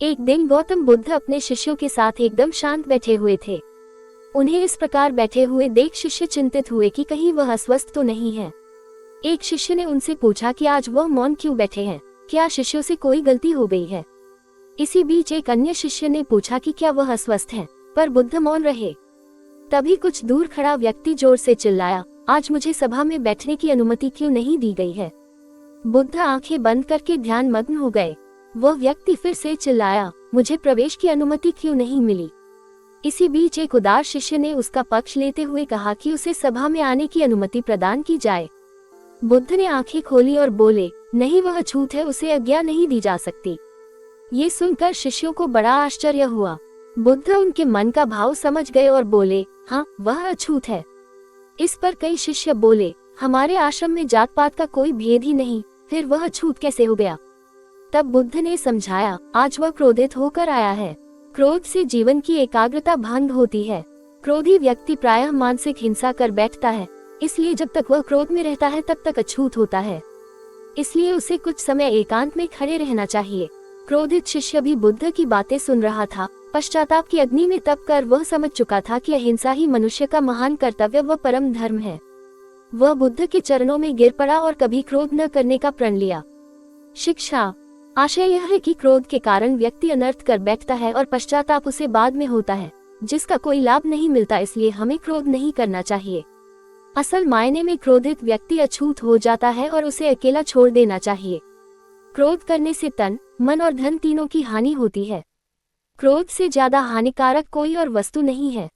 एक दिन गौतम बुद्ध अपने शिष्यों के साथ एकदम शांत बैठे हुए थे। उन्हें इस प्रकार बैठे हुए देख शिष्य चिंतित हुए कि कहीं वह अस्वस्थ तो नहीं है। एक शिष्य ने उनसे पूछा कि आज वह मौन क्यों बैठे हैं, क्या शिष्यों से कोई गलती हो गई है। इसी बीच एक अन्य शिष्य ने पूछा कि क्या वह अस्वस्थ हैं, पर बुद्ध मौन रहे। तभी कुछ दूर खड़ा व्यक्ति जोर से चिल्लाया, आज मुझे सभा में बैठने की अनुमति क्यों नहीं दी गई है। बुद्ध आंखें बंद करके ध्यान मग्न हो गए। वह व्यक्ति फिर से चिल्लाया, मुझे प्रवेश की अनुमति क्यों नहीं मिली। इसी बीच एक उदार शिष्य ने उसका पक्ष लेते हुए कहा कि उसे सभा में आने की अनुमति प्रदान की जाए। बुद्ध ने आंखें खोली और बोले, नहीं, वह अछूत है, उसे आज्ञा नहीं दी जा सकती। ये सुनकर शिष्यों को बड़ा आश्चर्य हुआ। बुद्ध उनके मन का भाव समझ गए और बोले, हाँ, वह अछूत है। इस पर कई शिष्य बोले, हमारे आश्रम में जात पात का कोई भेद ही नहीं, फिर वह अछूत कैसे हो गया। तब बुद्ध ने समझाया, आज वह क्रोधित होकर आया है। क्रोध से जीवन की एकाग्रता भंग होती है। क्रोधी व्यक्ति प्रायः मानसिक हिंसा कर बैठता है, इसलिए जब तक वह क्रोध में रहता है तब तक अछूत होता है। इसलिए उसे कुछ समय एकांत में खड़े रहना चाहिए। क्रोधित शिष्य भी बुद्ध की बातें सुन रहा था। पश्चाताप की अग्नि में तप कर वह समझ चुका था कि अहिंसा ही मनुष्य का महान कर्तव्य व परम धर्म है। वह बुद्ध के चरणों में गिर पड़ा और कभी क्रोध न करने का प्रण लिया। शिक्षा, आशय यह है कि क्रोध के कारण व्यक्ति अनर्थ कर बैठता है और पश्चाताप उसे बाद में होता है, जिसका कोई लाभ नहीं मिलता। इसलिए हमें क्रोध नहीं करना चाहिए। असल मायने में क्रोधित व्यक्ति अछूत हो जाता है और उसे अकेला छोड़ देना चाहिए। क्रोध करने से तन, मन और धन तीनों की हानि होती है। क्रोध से ज्यादा हानिकारक कोई और वस्तु नहीं है।